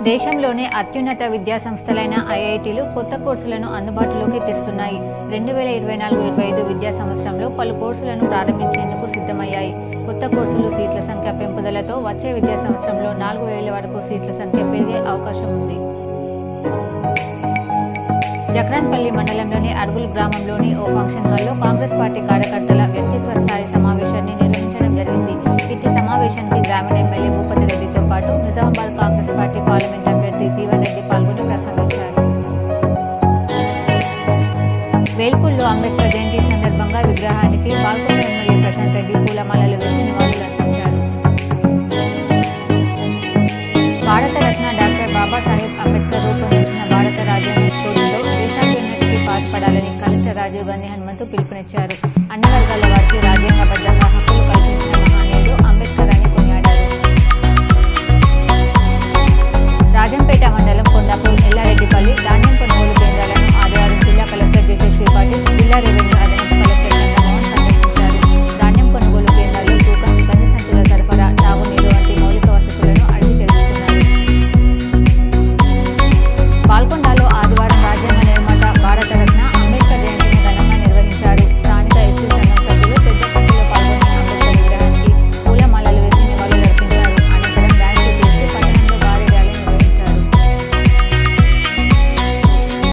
దేశంలోనే అత్యున్నత విద్యా సంస్థలైన ఐఐటీలు కొత్త కోర్సులను అందుబాటులోకి తెస్తున్నాయి. 2024-25 విద్యా సంవత్సరంలో పలు కోర్సులను ప్రారంభించేందుకు సిద్ధమయ్యాయి. కొత్త కోర్సులు సీట్ల సంఖ్య పెంపుదలతో వచ్చే విద్యా సంవత్సరంలో 4000 వరకు సీట్ల సంఖ్య పెరిగే అవకాశం ఉంది. జక్రాన్పల్లి మండలంలోని అడుగుల గ్రామంలోని ఓ ఫంక్షన్ హాల్లో కాంగ్రెస్ పార్టీ కార్యకర్తల వ్యక్తిత్వ స్థాయి సమావేశాన్ని నిర్వహించడం జరిగింది. ఇట్టి సమావేశానికి గ్రామీణ ఎమ్మెల్యే భూపతి రెడ్డితో పాటు నిజామాబాద్ కాంగ్రెస్ పార్టీ పార్లమెంట్ అభ్యర్థి జీవన్ రెడ్డి పాల్గొని ప్రసంగించారు. వేల్పూర్లో అంబేద్కర్ జయంతి సందర్భంగా విగ్రహానికి పాల్గొన్న ఎమ్మెల్యే ప్రశాంత్ రెడ్డి పూలమాలలు వేసి నివాళులర్పించారు. భారతరత్న డాక్టర్ బాబాసాహెబ్ అంబేద్కర్ రూపొందించిన భారత రాజ్యాంగ స్ఫూర్తితో దేశాభ్యున్నతికి పాటుపడాలని కలెక్టర్ రాజీవ్ గాంధీ హనుమంతు పిలుపునిచ్చారు. అన్ని వర్గాల వారికి రాజ్యాంగబద్ధంగా హక్కులు కల్పించిన మహానీయుడు అంబేద్కర్ అని కొనియాడారు. రాజంపేట మండలం కొండాపూర్, ఎల్లారెడ్డిపల్లి ధాన్యం కొనుగోలు కేంద్రాలను ఆదివారం జిల్లా కలెక్టర్ జితేశ్వరి పాటిల్, జిల్లా రెవెన్యూ